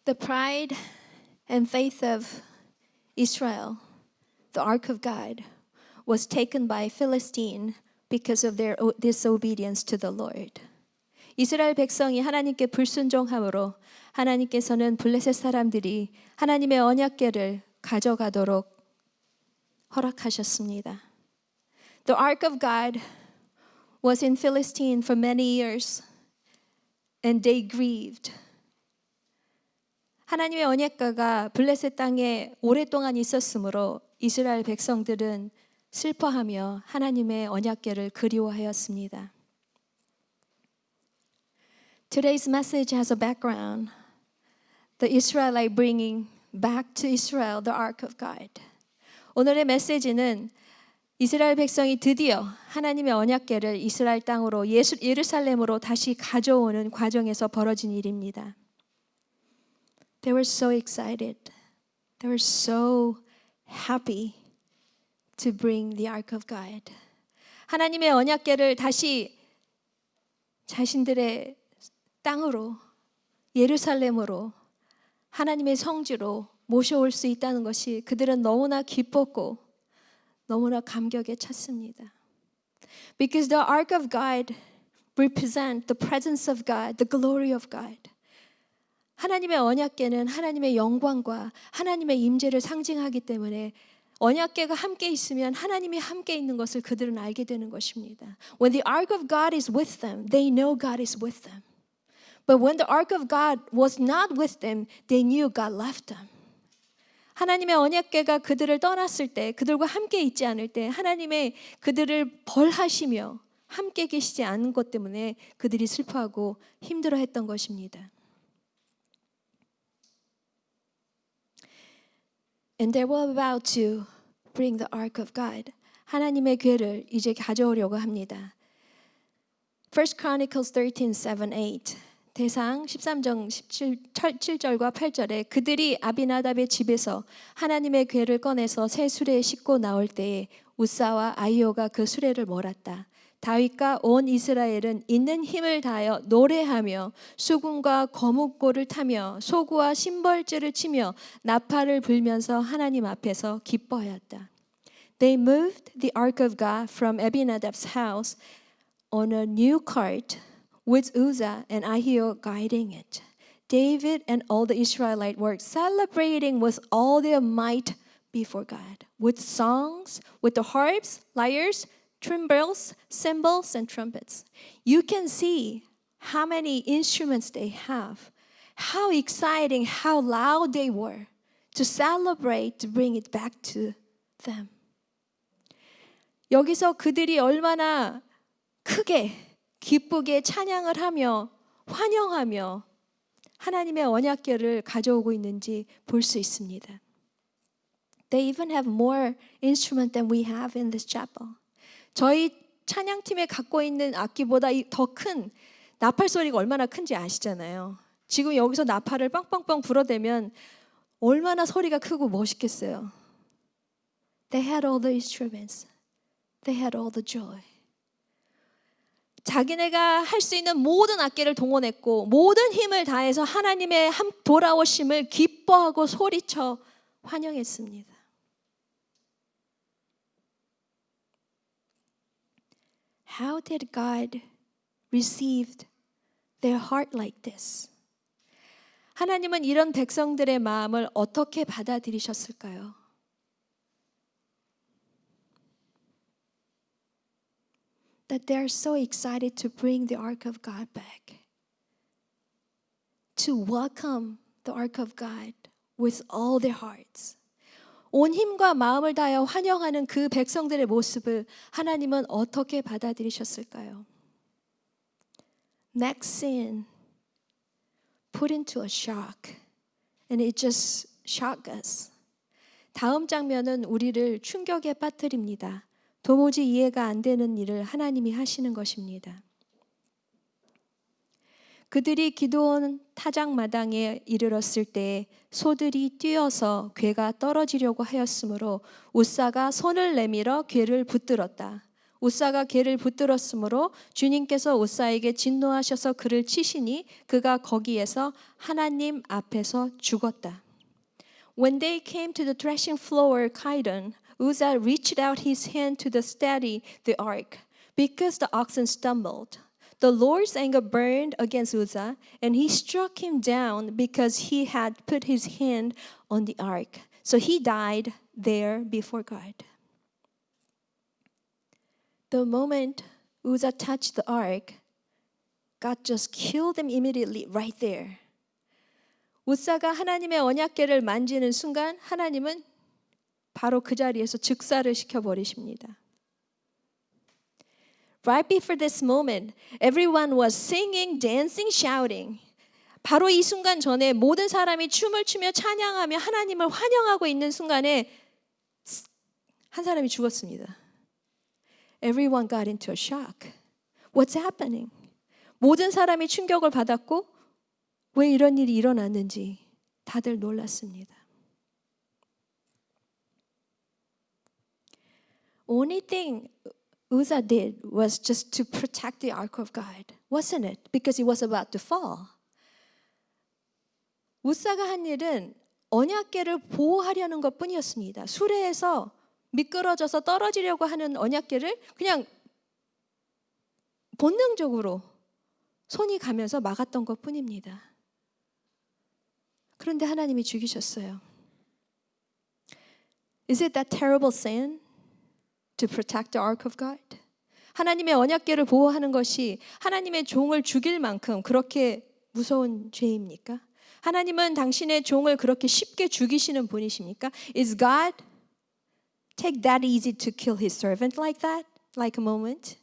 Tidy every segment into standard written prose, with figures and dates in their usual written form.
The pride and faith of Israel, the ark of God, was taken by Philistine because of their disobedience to the Lord. 이스라엘 백성이 하나님께 불순종함으로 하나님께서는 블레셋 사람들이 하나님의 언약궤를 가져가도록 허락하셨습니다. The ark of God was in Philistine for many years and they grieved. 하나님의 언약궤가 블레셋 땅에 오랫동안 있었으므로 이스라엘 백성들은 슬퍼하며 하나님의 언약궤를 그리워하였습니다. Today's message has a background. The Israelite bringing back to Israel the ark of God. 오늘의 메시지는 이스라엘 백성이 드디어 하나님의 언약궤를 이스라엘 땅으로 예루살렘으로 다시 가져오는 과정에서 벌어진 일입니다. They were so excited. They were so happy to bring the ark of God. 하나님의 언약궤를 다시 자신들의 땅으로 예루살렘으로 하나님의 성지로 모셔올 수 있다는 것이 그들은 너무나 기뻤고 너무나 감격에 찼습니다. Because the ark of God represent the presence of God, the glory of God. 하나님의 언약궤는 하나님의 영광과 하나님의 임재를 상징하기 때문에 언약궤가 함께 있으면 하나님이 함께 있는 것을 그들은 알게 되는 것입니다. When the ark of God is with them, they know God is with them. But when the ark of God was not with them, they knew God left them. 하나님의 언약궤가 그들을 떠났을 때, 그들과 함께 있지 않을 때 하나님의 그들을 벌하시며 함께 계시지 않은 것 때문에 그들이 슬퍼하고 힘들어했던 것입니다. And they were about to bring the ark of God. 하나님의 궤를 이제 가져오려고 합니다. 1 Chronicles 13, 7, 8. 대상 13장 7절과 8절에 그들이 아비나답의 집에서 하나님의 궤를 꺼내서 새 수레에 싣고 나올 때에 우사와 아히오가 그 수레를 몰았다. 다윗과 온 이스라엘은 있는 힘을 다하여 노래하며 수금과 거뭇고를 타며 소구와 심벌재를 치며 나팔을 불면서 하나님 앞에서 기뻐하였다. They moved the ark of God from Abinadab's house on a new cart with Uzzah and Ahio guiding it. David and all the Israelites were celebrating with all their might before God, with songs, with the harps, lyres, timbrels, cymbals, and trumpets. You can see how many instruments they have, how exciting, how loud they were to celebrate, to bring it back to them. 여기서 그들이 얼마나 크게 기쁘게 찬양을 하며 환영하며 하나님의 언약궤를 가져오고 있는지 볼 수 있습니다. They even have more instrument than we have in this chapel. 저희 찬양팀에 갖고 있는 악기보다 더 큰 나팔 소리가 얼마나 큰지 아시잖아요. 지금 여기서 나팔을 빵빵빵 불어대면 얼마나 소리가 크고 멋있겠어요. They had all the instruments. They had all the joy. 자기네가 할 수 있는 모든 악기를 동원했고 모든 힘을 다해서 하나님의 돌아오심을 기뻐하고 소리쳐 환영했습니다. How did God receive their heart like this? 하나님은 이런 백성들의 마음을 어떻게 받아들이셨을까요? That they are so excited to bring the ark of God back, to welcome the ark of God with all their hearts. 온 힘과 마음을 다하여 환영하는 그 백성들의 모습을 하나님은 어떻게 받아들이셨을까요? Next scene, put into a shock, and it just shocked us. 다음 장면은 우리를 충격에 빠뜨립니다. 도무지 이해가 안 되는 일을 하나님이 하시는 것입니다. 그들이 기드온 타작마당에 이르렀을 때 소들이 뛰어서 궤가 떨어지려고 하였으므로 우사가 손을 내밀어 궤를 붙들었다. 우사가 개를 붙들었으므로 주님께서 우사에게 진노하셔서 그를 치시니 그가 거기에서 하나님 앞에서 죽었다. When they came to the threshing floor Kidon, Uzzah reached out his hand to steady the ark because the oxen stumbled. The Lord's anger burned against Uzzah, and he struck him down because he had put his hand on the ark. So he died there before God. The moment Uzzah touched the ark, God just killed him immediately right there. 우사가 하나님의 언약궤를 만지는 순간 하나님은 바로 그 자리에서 즉사를 시켜버리십니다. Right before this moment, everyone was singing, dancing, shouting. 바로 이 순간 전에 모든 사람이 춤을 추며 찬양하며 하나님을 환영하고 있는 순간에 한 사람이 죽었습니다. Everyone got into a shock. What's happening? 모든 사람이 충격을 받았고 왜 이런 일이 일어났는지 다들 놀랐습니다. Only thing Uzzah did was just to protect the ark of God, wasn't it? Because it was about to fall. 우사가 한 일은 언약궤를 보호하려는 것뿐이었습니다. 수레에서 미끄러져서 떨어지려고 하는 언약궤를 그냥 본능적으로 손이 가면서 막았던 것뿐입니다. 그런데 하나님이 죽이셨어요. Is it that terrible sin to protect the ark of God? 하나님의 언약궤를 보호하는 것이 하나님의 종을 죽일 만큼 그렇게 무서운 죄입니까? 하나님은 당신의 종을 그렇게 쉽게 죽이시는 분이십니까? Is God take that easy to kill his servant like that? Like a moment?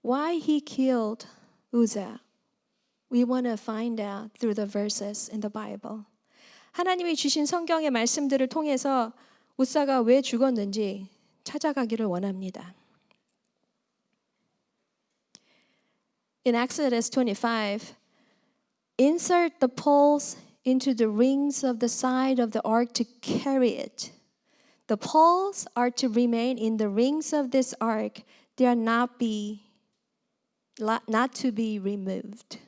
Why he killed Uzzah? We want to find out through the verses in the Bible. 하나님이 주신 성경의 말씀들을 통해서 우사가 왜 죽었는지 찾아가기를 원합니다. In Exodus 25, insert the poles into the rings of the side of the ark to carry it. The poles are to remain in the rings of this ark. They are not to be removed.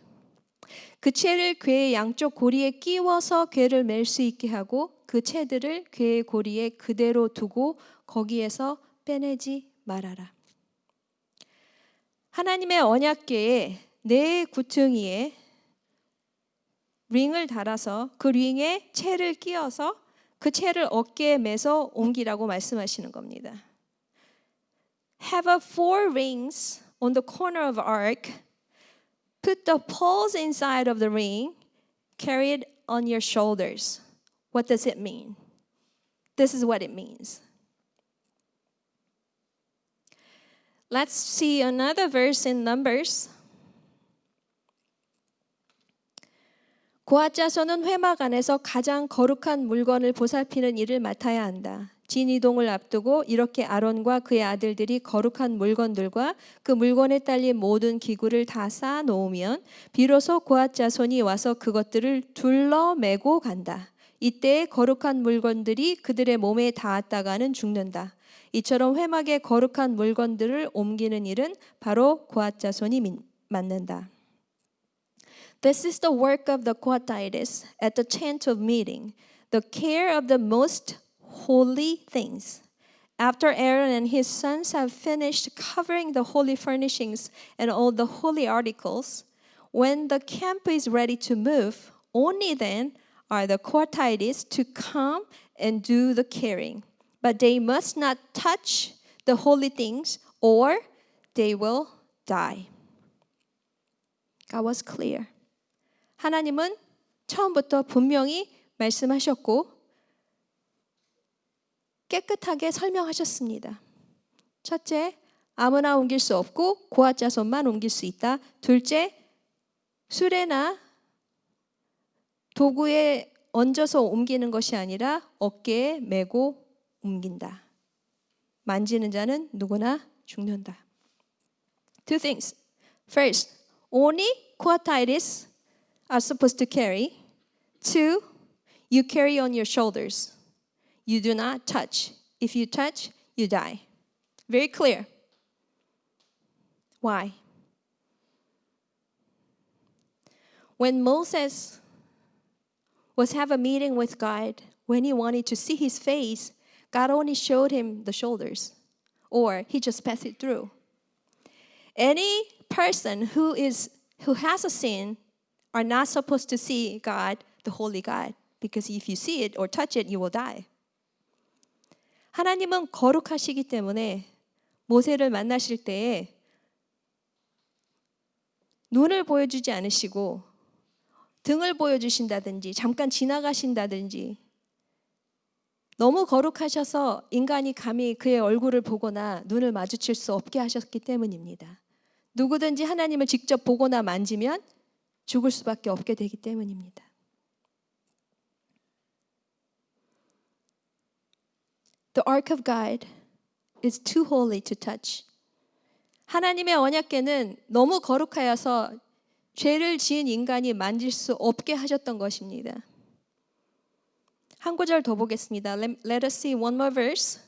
그 채를 궤의 양쪽 고리에 끼워서 궤를 맬 수 있게 하고 그 채들을 궤의 고리에 그대로 두고 거기에서 빼내지 말아라. 하나님의 언약궤에 네 구퉁이에 링을 달아서 그 링에 채를 끼워서 그 채를 어깨에 매서 옮기라고 말씀하시는 겁니다. Have a 4 rings on the corner of ark. Put the poles inside of the ring. Carry it on your shoulders. What does it mean? This is what it means. Let's see another verse in Numbers. 고앗 자손은 회막 안에서 가장 거룩한 물건을 보살피는 일을 맡아야 한다. 진이동을 앞두고 이렇게 아론과 그의 아들들이 거룩한 물건들과 그 물건에 딸린 모든 기구를 다 쌓아 놓으면 비로소 고앗 자손이 와서 그것들을 둘러매고 간다. 이때 거룩한 물건들이 그들의 몸에 닿았다가는 죽는다. 이처럼 회막의 거룩한 물건들을 옮기는 일은 바로 고앗 자손이 맡는다. This is the work of the Kohathites at the tent of meeting, the care of the most holy things. After Aaron and his sons have finished covering the holy furnishings and all the holy articles, when the camp is ready to move, only then are the Kohathites to come and do the carrying. But they must not touch the holy things or they will die. God was clear. 하나님은 처음부터 분명히 말씀하셨고 깨끗하게 설명하셨습니다. 첫째, 아무나 옮길 수 없고 고앗 자손만 옮길 수 있다. 둘째, 수레나 도구에 얹어서 옮기는 것이 아니라 어깨에 메고 옮긴다. 만지는 자는 누구나 죽는다. Two things. First, only Kohathites are supposed to carry. Two, you carry on your shoulders. You do not touch. If you touch, you die. Very clear. Why? When Moses was have a meeting with God, when he wanted to see his face, God only showed him the shoulders, or he just passed it through. Any person who has a sin are not supposed to see God, the holy God, because if you see it or touch it, you will die. 하나님은 거룩하시기 때문에 모세를 만나실 때에 눈을 보여주지 않으시고 등을 보여주신다든지 잠깐 지나가신다든지 너무 거룩하셔서 인간이 감히 그의 얼굴을 보거나 눈을 마주칠 수 없게 하셨기 때문입니다. 누구든지 하나님을 직접 보거나 만지면 죽을 수밖에 없게 되기 때문입니다. The ark of God is too holy to touch. 하나님의 언약궤는 너무 거룩하여서 죄를 지은 인간이 만질 수 없게 하셨던 것입니다. 한 구절 더 보겠습니다. Let us see one more verse.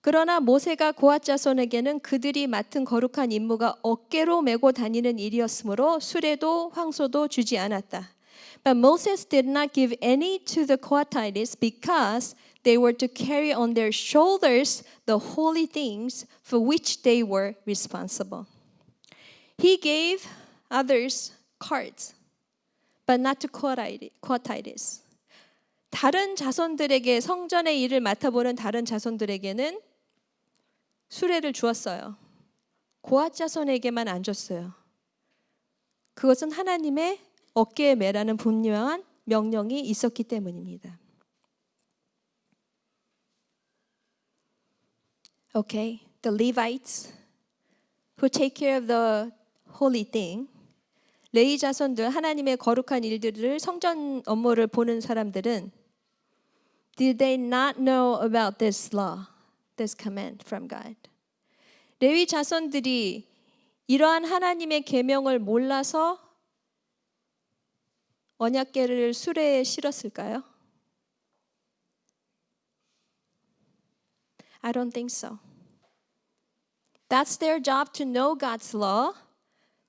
그러나 모세가 고앗 자손에게는 그들이 맡은 거룩한 임무가 어깨로 메고 다니는 일이었으므로 수레도 황소도 주지 않았다. But Moses did not give any to the Kohathites because they were to carry on their shoulders the holy things for which they were responsible. He gave others carts, but not to Kohathites. 다른 자손들에게 성전의 일을 맡아보는 다른 자손들에게는 수레를 주었어요. 고앗 자손에게만 안 줬어요. 그것은 하나님의 어깨에 매라는 분명한 명령이 있었기 때문입니다. Okay, the Levites who take care of the holy thing. 레위 자손들 하나님의 거룩한 일들을 성전 업무를 보는 사람들은 Did they not know about this law, this command from God? 레위 자손들이 이러한 하나님의 계명을 몰라서 언약궤를 수레에 실었을까요? I don't think so. That's their job to know God's law,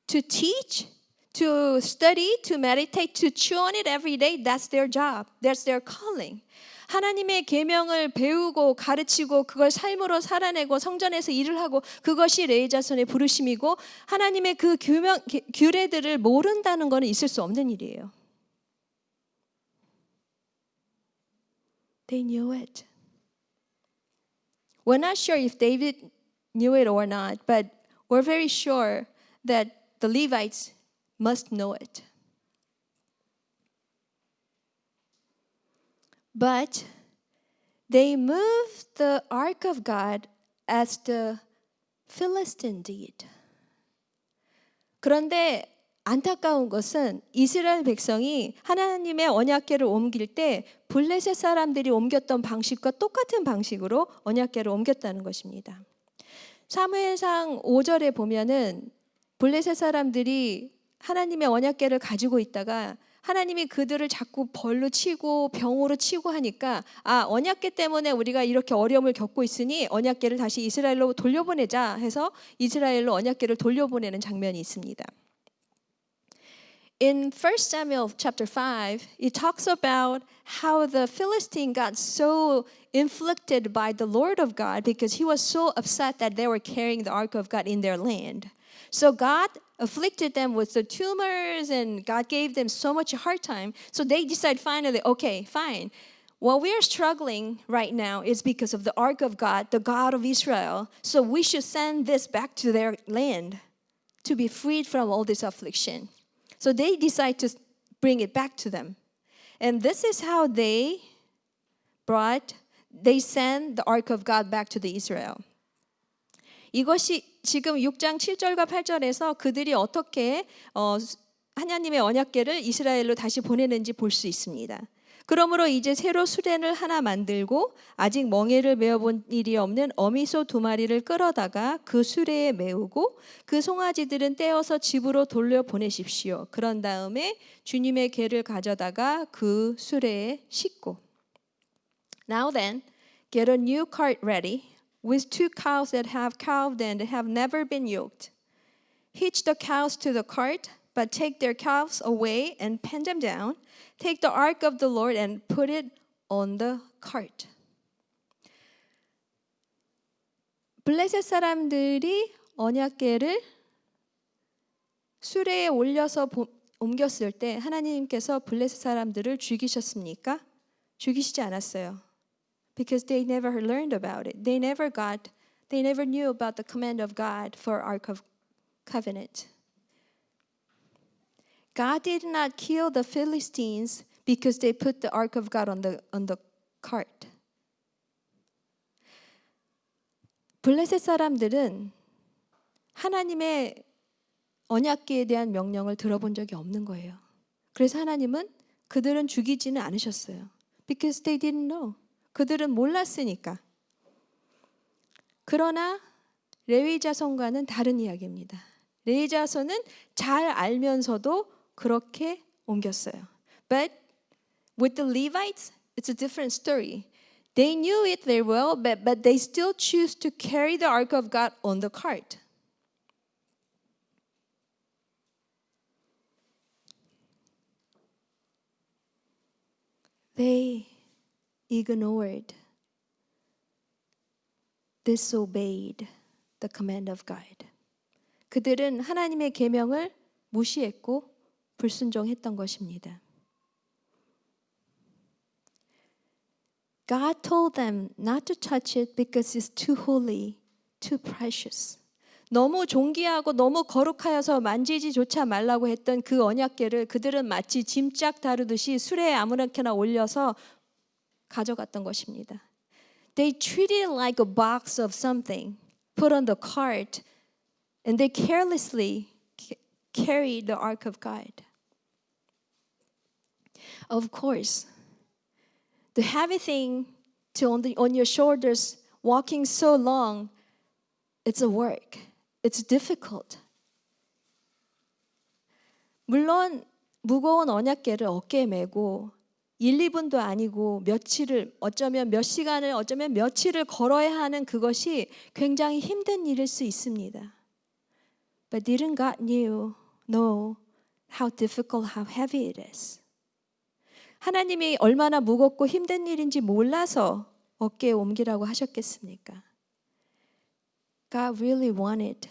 to teach, to study, to meditate, to chew on it every day. That's their job. That's their calling. 하나님의 계명을 배우고 가르치고 그걸 삶으로 살아내고 성전에서 일을 하고 그것이 레위 자손의 부르심이고 하나님의 그 규례들을 모른다는 것은 있을 수 없는 일이에요. They knew it. We're not sure if David knew it or not, but we're very sure that the Levites must know it. But they moved the ark of God as the Philistine did. 그런데 안타까운 것은 이스라엘 백성이 하나님의 언약궤를 옮길 때 블레셋 사람들이 옮겼던 방식과 똑같은 방식으로 언약궤를 옮겼다는 것입니다. 사무엘상 5절에 보면은 블레셋 사람들이 하나님의 언약궤를 가지고 있다가 하나님이 그들을 자꾸 벌로 치고 병으로 치고 하니까 언약궤 때문에 우리가 이렇게 어려움을 겪고 있으니 언약궤를 다시 이스라엘로 돌려보내자 해서 이스라엘로 언약궤를 돌려보내는 장면이 있습니다. In 1 Samuel chapter 5, it talks about how the Philistine got so inflicted by the Lord of God because he was so upset that they were carrying the ark of God in their land. So God afflicted them with the tumors and God gave them so much hard time. So they decide finally, okay, fine. What we are struggling right now is because of the ark of God, the God of Israel. So we should send this back to their land to be freed from all this affliction. So they decide to bring it back to them. And this is how they sent the ark of God back to the Israel. 이것이 지금 6장 7절과 8절에서 그들이 어떻게 하나님의 언약궤를 이스라엘로 다시 보내는지 볼 수 있습니다. 그러므로 이제 새로 수레를 하나 만들고 아직 멍에를 메어본 일이 없는 어미소 2마리를 끌어다가 그 수레에 메우고 그 송아지들은 떼어서 집으로 돌려보내십시오. 그런 다음에 주님의 궤를 가져다가 그 수레에 싣고 Now then, get a new cart ready. with 2 cows that have calved and have never been yoked. Hitch the cows to the cart, but take their calves away and pen them down. Take the ark of the Lord and put it on the cart. 블레셋 사람들이 언약궤를 수레에 올려서 옮겼을 때 하나님께서 블레셋 사람들을 죽이셨습니까? 죽이시지 않았어요. Because they never learned about it. They never knew about the command of God for Ark of Covenant. God did not kill the Philistines because they put the Ark of God on the cart. 블레셋 사람들은 하나님의 언약궤에 대한 명령을 들어본 적이 없는 거예요. 그래서 하나님은 그들은 죽이지는 않으셨어요. Because they didn't know. 그들은 몰랐으니까. 그러나 레위 자손과는 다른 이야기입니다. 레위 자손은 잘 알면서도 그렇게 옮겼어요. But with the Levites, it's a different story. They knew it very well, but they still choose to carry the ark of God on the cart. They ignored, disobeyed the command of God. 그들은 하나님의 계명을 무시했고 불순종했던 것입니다. God told them not to touch it because it's too holy, too precious. 너무 존귀하고 너무 거룩하여서 만지지조차 말라고 했던 그 언약궤를 그들은 마치 짐짝 다루듯이 수레에 아무렇게나 올려서 가져갔던 것입니다. They treated it like a box of something, put on the cart, and they carelessly carried the ark of God. Of course, the heavy thing on your shoulders, walking so long, it's a work. It's difficult. 물론 무거운 언약궤를 어깨에 메고 1, 2분도 아니고 어쩌면 몇 시간을 어쩌면 며칠을 걸어야 하는 그것이 굉장히 힘든 일일 수 있습니다. But didn't God know how difficult, how heavy it is? 하나님이 얼마나 무겁고 힘든 일인지 몰라서 어깨에 옮기라고 하셨겠습니까? God really wanted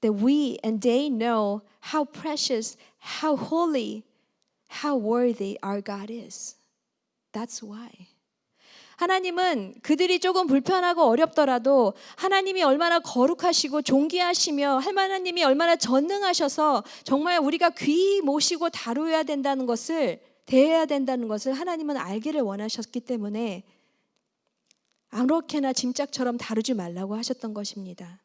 that we and they know how precious, how holy, how worthy our God is. That's why. 하나님은 그들이 조금 불편하고 어렵더라도 하나님이 얼마나 거룩하시고 존귀하시며 하나님이 얼마나 전능하셔서 정말 우리가 귀히 모시고 다루어야 된다는 것을 대해야 된다는 것을 하나님은 알기를 원하셨기 때문에 아무렇게나 짐짝처럼 다루지 말라고 하셨던 것입니다.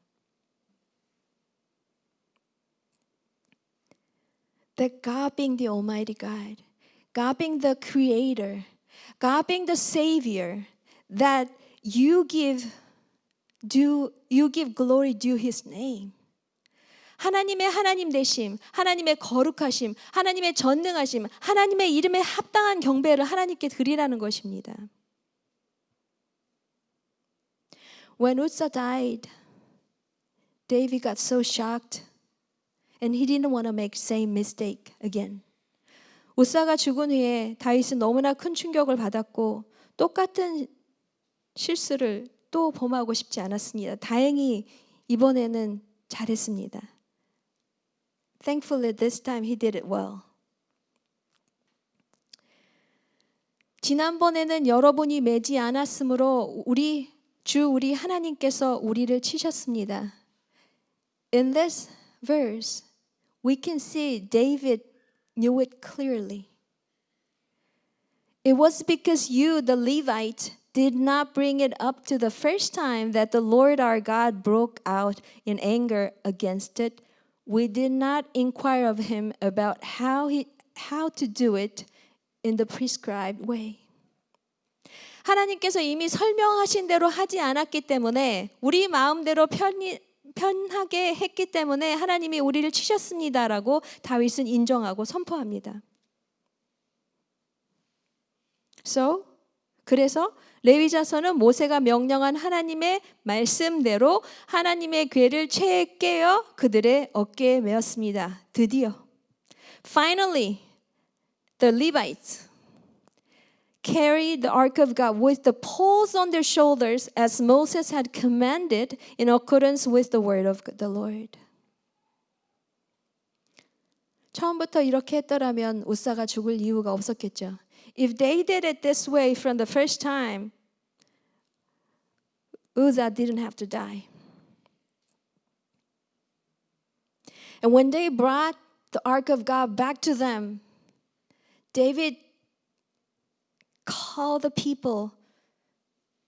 That God being the Almighty God, God being the Creator, God being the Savior, that you give glory due His name. 하나님의 하나님 되심, 하나님의 거룩하심, 하나님의 전능하심, 하나님의 이름에 합당한 경배를 하나님께 드리라는 것입니다. When Uzzah died, David got so shocked and he didn't want to make the same mistake again. 우사가 죽은 후에 다윗은 너무나 큰 충격을 받았고 똑같은 실수를 또 범하고 싶지 않았습니다. 다행히 이번에는 잘했습니다. Thankfully this time he did it well. 지난번에는 여러분이 매지 않았으므로 우리 하나님께서 우리를 치셨습니다. In this verse, we can see David knew it clearly. It was because you, the Levite, did not bring it up to the first time that the Lord our God broke out in anger against it. We did not inquire of him about how to do it in the prescribed way. 하나님께서 이미 설명하신 대로 하지 않았기 때문에 우리 마음대로 편하게 했기 때문에 하나님이 우리를 치셨습니다라고 다윗은 인정하고 선포합니다. So 그래서 레위 자손은 모세가 명령한 하나님의 말씀대로 하나님의 궤를 채에 깨어 그들의 어깨에 메었습니다. 드디어. Finally, the Levites carried the ark of God with the poles on their shoulders as Moses had commanded in accordance with the word of the Lord. 처음부터 이렇게 했더라면 우사가 죽을 이유가 없었겠죠. If they did it this way from the first time, Uzzah didn't have to die. And when they brought the ark of God back to them, David called the people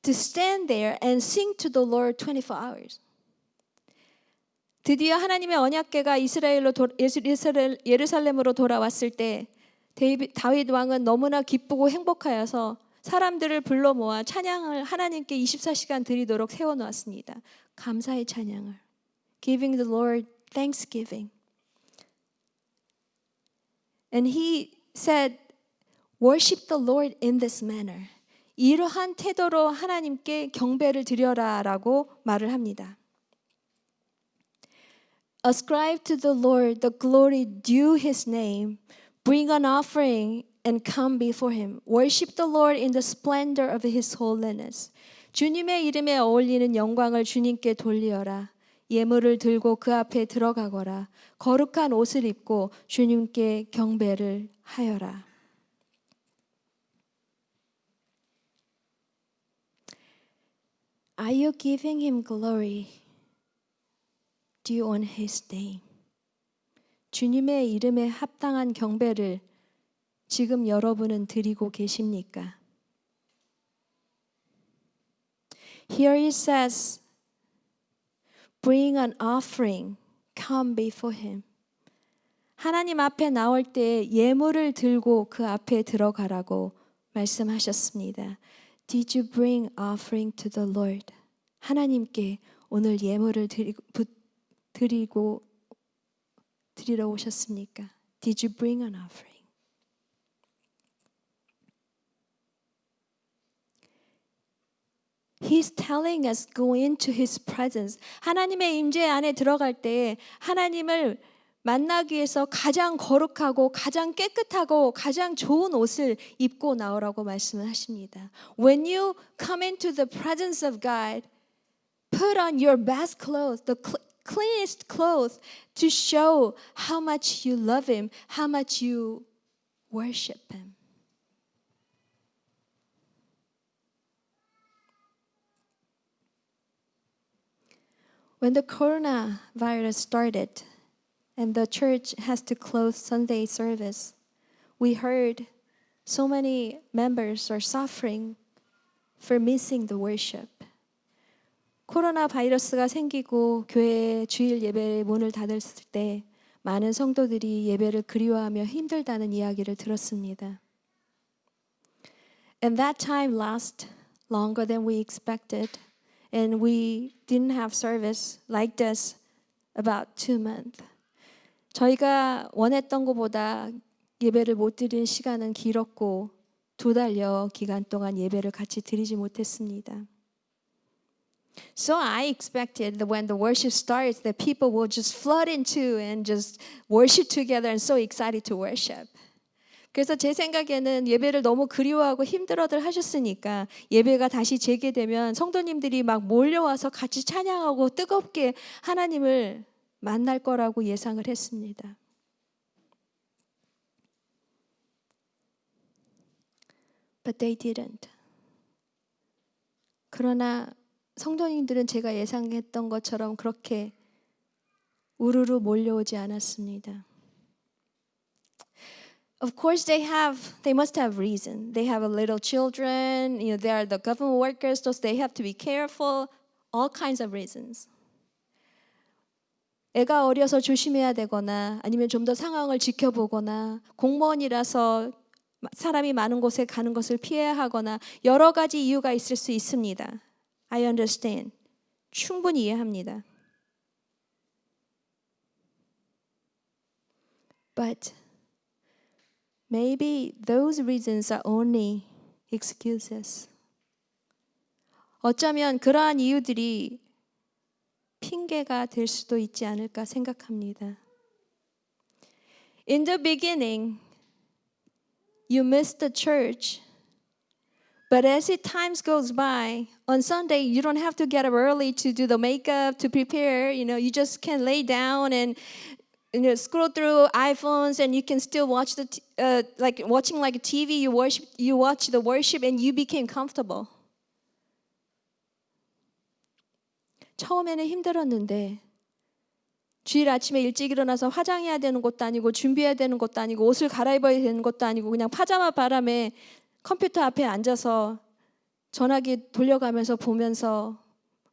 to stand there and sing to the Lord 24 hours. 드디어 하나님의 언약궤가 예루살렘으로 돌아왔을 때 다윗 왕은 너무나 기쁘고 행복하여서 사람들을 불러 모아 찬양을 하나님께 24시간 드리도록 세워놓았습니다. 감사의 찬양을. Giving the Lord thanksgiving. And he said, worship the Lord in this manner. 이러한 태도로 하나님께 경배를 드려라라고 말을 합니다. Ascribe to the Lord the glory due his name. Bring an offering and come before him. Worship the Lord in the splendor of his holiness. 주님의 이름에 어울리는 영광을 주님께 돌리어라. 예물을 들고 그 앞에 들어가거라. 거룩한 옷을 입고 주님께 경배를 하여라. Are you giving him glory due on his name? 주님의 이름에 합당한 경배를 지금 여러분은 드리고 계십니까? Here it says, bring an offering, come before him. 하나님 앞에 나올 때 예물을 들고 그 앞에 들어가라고 말씀하셨습니다. Did you bring offering to the Lord? 하나님께 오늘 예물을 드리러 오셨습니까? Did you bring an offering? He's telling us go into his presence. 하나님의 임재 안에 들어갈 때 하나님을 만나기 위해서 가장 거룩하고 가장 깨끗하고 가장 좋은 옷을 입고 나오라고 말씀을 하십니다. When you come into the presence of God, put on your best clothes, the cleanest clothes to show how much you love him, how much you worship him. When the coronavirus started and the church has to close Sunday service, we heard so many members are suffering for missing the worship. 코로나 바이러스가 생기고 교회 주일 예배 문을 닫았을 때 많은 성도들이 예배를 그리워하며 힘들다는 이야기를 들었습니다. And that time lasted longer than we expected. And we didn't have service like this about 2 months. 저희가 원했던 것보다 예배를 못 드린 시간은 길었고 2달여 기간 동안 예배를 같이 드리지 못했습니다. So I expected that when the worship starts that people will just flood into and just worship together and so excited to worship. 그래서 제 생각에는 예배를 너무 그리워하고 힘들어들 하셨으니까 예배가 다시 재개되면 성도님들이 막 몰려와서 같이 찬양하고 뜨겁게 하나님을 만날 거라고 예상을 했습니다. But they didn't. 그러나 성도님들은 제가 예상했던 것처럼 그렇게 우르르 몰려오지 않았습니다. Of course, they must have reason. They have a little children. They are the government workers, so they have to be careful. All kinds of reasons. 애가 어려서 조심해야 되거나 아니면 좀 더 상황을 지켜보거나 공무원이라서 사람이 많은 곳에 가는 것을 피해야 하거나 여러 가지 이유가 있을 수 있습니다. I understand. 충분히 이해합니다. But maybe those reasons are only excuses. 어쩌면 그러한 이유들이 핑계가 될 수도 있지 않을까 생각합니다. In the beginning, you missed the church. But as it times goes by, on Sunday you don't have to get up early to do the makeup, to prepare. You just can lay down and scroll through iPhones, and you can still watch like watching like a TV. You watch the worship, and you became comfortable. 처음에는 힘들었는데 주일 아침에 일찍 일어나서 화장해야 되는 것도 아니고 준비해야 되는 것도 아니고 옷을 갈아입어야 되는 것도 아니고 그냥 파자마 바람에 컴퓨터 앞에 앉아서 전화기 돌려가면서 보면서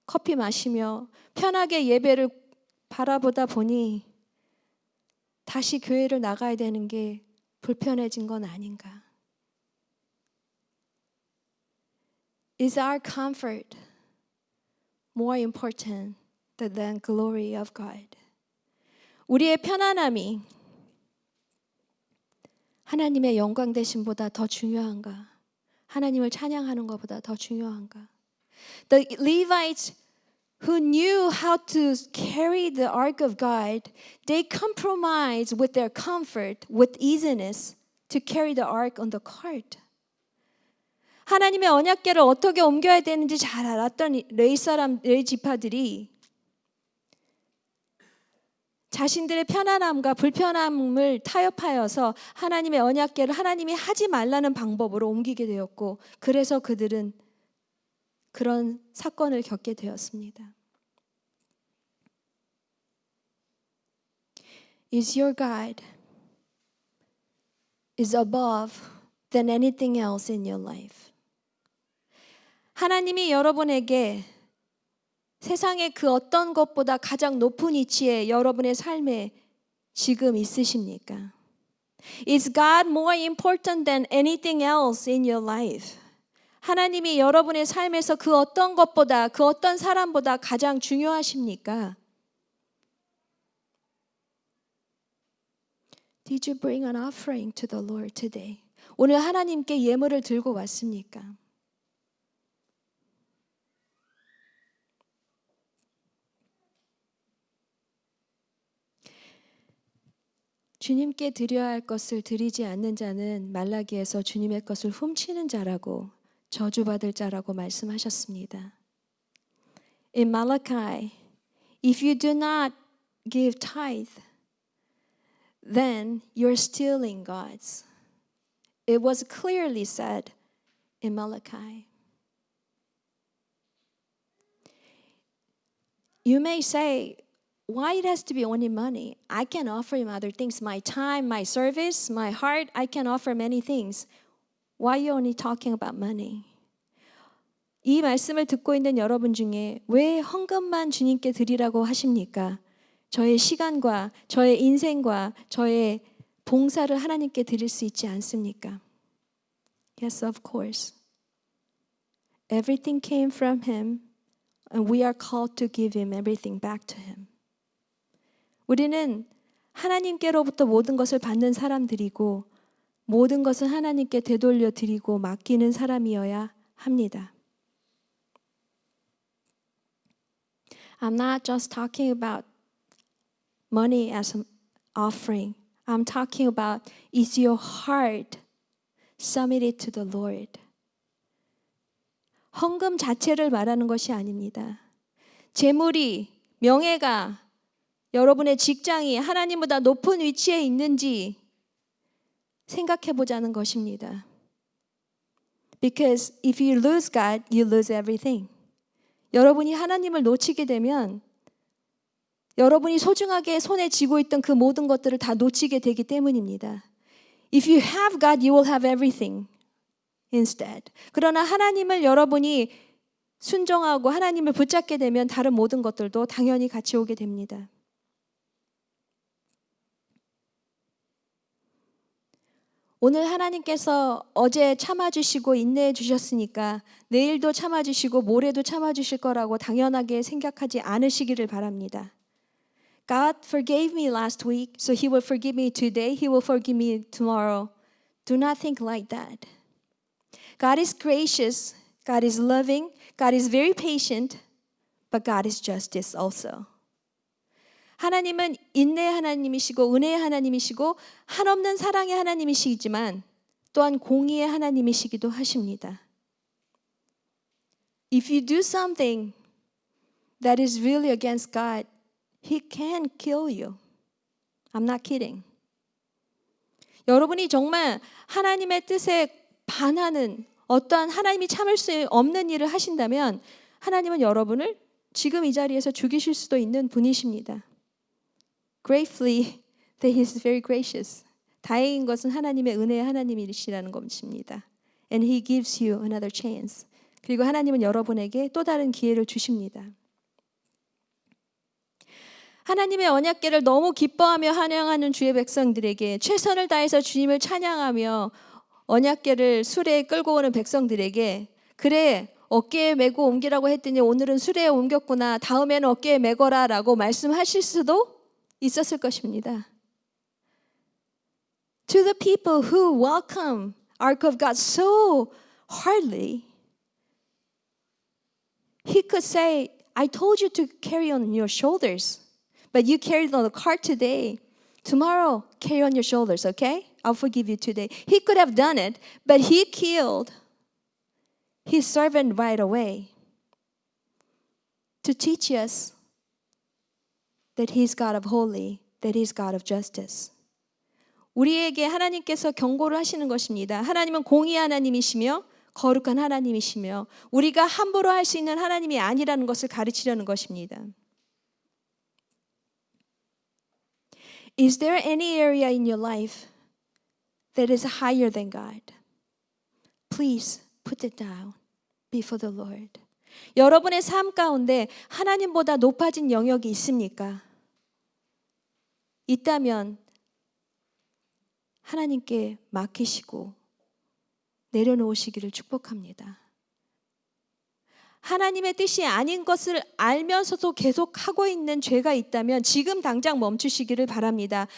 커피 마시며 편하게 예배를 바라보다 보니 다시 교회를 나가야 되는 게 불편해진 건 아닌가. Is our comfort more important than glory of God? 우리의 편안함이 하나님의 영광 되심보다 더 중요한가? 하나님을 찬양하는 것보다 더 중요한가? The Levites who knew how to carry the ark of God, they compromised with their comfort, with easiness, to carry the ark on the cart. 하나님의 언약궤를 어떻게 옮겨야 되는지 잘 알았던 레위 지파들이 자신들의 편안함과 불편함을 타협하여서 하나님의 언약궤를 하나님이 하지 말라는 방법으로 옮기게 되었고, 그래서 그들은 그런 사건을 겪게 되었습니다. Is your God is above than anything else in your life? 하나님이 여러분에게 세상의 그 어떤 것보다 가장 높은 위치에 여러분의 삶에 지금 있으십니까? Is God more important than anything else in your life? 하나님이 여러분의 삶에서 그 어떤 것보다, 그 어떤 사람보다 가장 중요하십니까? Did you bring an offering to the Lord today? 오늘 하나님께 예물을 들고 왔습니까? 주님께 드려야 할 것을 드리지 않는 자는 말라기에서 주님의 것을 훔치는 자라고 저주받을 자라고 말씀하셨습니다. In Malachi, if you do not give tithe, then you're stealing God's. It was clearly said in Malachi. You may say, why it has to be only money? I can offer him other things. My time, my service, my heart, I can offer many things. Why are you only talking about money? 이 말씀을 듣고 있는 여러분 중에 왜 헌금만 주님께 드리라고 하십니까? 저의 시간과 저의 인생과 저의 봉사를 하나님께 드릴 수 있지 않습니까? Yes, of course. Everything came from him, and we are called to give him everything back to him. 우리는 하나님께로부터 모든 것을 받는 사람들이고 모든 것을 하나님께 되돌려 드리고 맡기는 사람이어야 합니다. I'm not just talking about money as an offering. I'm talking about, is your heart submitted to the Lord? 헌금 자체를 말하는 것이 아닙니다. 재물이, 명예가, 여러분의 직장이 하나님보다 높은 위치에 있는지 생각해 보자는 것입니다. Because if you lose God, you lose everything. 여러분이 하나님을 놓치게 되면 여러분이 소중하게 손에 쥐고 있던 그 모든 것들을 다 놓치게 되기 때문입니다. If you have God, you will have everything instead. 그러나 하나님을 여러분이 순종하고 하나님을 붙잡게 되면 다른 모든 것들도 당연히 같이 오게 됩니다. 오늘 하나님께서 어제 참아주시고 인내해 주셨으니까 내일도 참아주시고 모레도 참아주실 거라고 당연하게 생각하지 않으시기를 바랍니다. God forgave me last week, so He will forgive me today. He will forgive me tomorrow. Do not think like that. God is gracious, God is loving, God is very patient, but God is justice also. 하나님은 인내의 하나님이시고 은혜의 하나님이시고 한없는 사랑의 하나님이시지만 또한 공의의 하나님이시기도 하십니다. If you do something that is really against God, He can kill you. I'm not kidding. 여러분이 정말 하나님의 뜻에 반하는 어떠한 하나님이 참을 수 없는 일을 하신다면 하나님은 여러분을 지금 이 자리에서 죽이실 수도 있는 분이십니다. Gratefully that He is very gracious. 다행인 것은 하나님의 은혜의 하나님이시라는 것입니다. And He gives you another chance. 그리고 하나님은 여러분에게 또 다른 기회를 주십니다. 하나님의 언약궤를 너무 기뻐하며 환영하는 주의 백성들에게 최선을 다해서 주님을 찬양하며 언약궤를 수레에 끌고 오는 백성들에게 그래 어깨에 메고 옮기라고 했더니 오늘은 수레에 옮겼구나 다음에는 어깨에 메거라 라고 말씀하실 수도 있었을 것입니다. To the people who welcome Ark of God so hardly, He could say, I told you to carry on your shoulders, but you carried on the cart today. Tomorrow, carry on your shoulders, okay? I'll forgive you today. He could have done it, but He killed His servant right away to teach us that He's God of holy, that He's God of justice. 우리에게 하나님께서 경고를 하시는 것입니다. 하나님은 공의 하나님이시며 거룩한 하나님이시며 우리가 함부로 할 수 있는 하나님이 아니라는 것을 가르치려는 것입니다. Is there any area in your life that is higher than God? Please put it down before the Lord. 여러분의 삶 가운데 하나님보다 높아진 영역이 있습니까? 있다면 하나님께 맡기시고 내려놓으시기를 축복합니다. 하나님의 뜻이 아닌 것을 알면서도 계속 하고 있는 죄가 있다면 지금 당장 멈추시기를 바랍니다.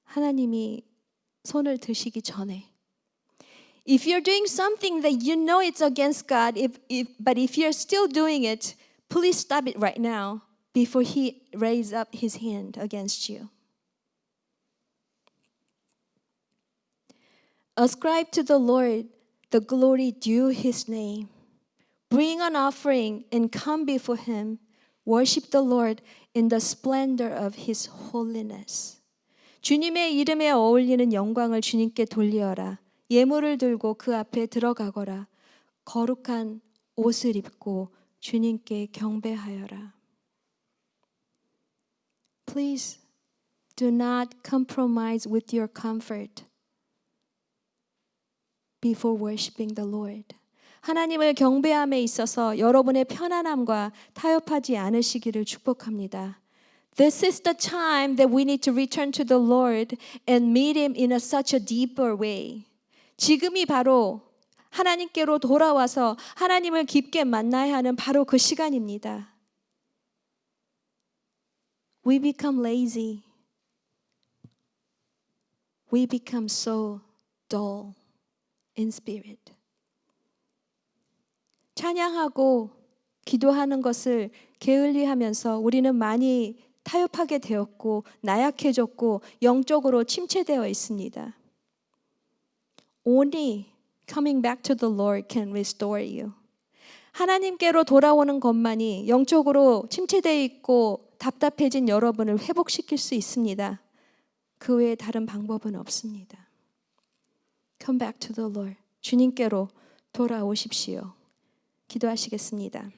하나님이 손을 드시기 전에. If you're doing something that you know it's against God, but if you're still doing it, please stop it right now before He raises up His hand against you. Ascribe to the Lord the glory due His name. Bring an offering and come before Him. Worship the Lord in the splendor of His holiness. 주님의 이름에 어울리는 영광을 주님께 돌리어라. 예물을 들고 그 앞에 들어가거라. 거룩한 옷을 입고 주님께 경배하여라. Please do not compromise with your comfort before worshiping the Lord. 하나님을 경배함에 있어서 여러분의 편안함과 타협하지 않으시기를 축복합니다. This is the time that we need to return to the Lord and meet Him in such a deeper way. 지금이 바로 하나님께로 돌아와서 하나님을 깊게 만나야 하는 바로 그 시간입니다. We become lazy. We become so dull in spirit. 찬양하고 기도하는 것을 게을리하면서 우리는 많이 타협하게 되었고 나약해졌고 영적으로 침체되어 있습니다. Only coming back to the Lord can restore you. 하나님께로 돌아오는 것만이 영적으로 침체되어 있고 답답해진 여러분을 회복시킬 수 있습니다. 그 외에 다른 방법은 없습니다. Come back to the Lord. 주님께로 돌아오십시오. 기도하시겠습니다.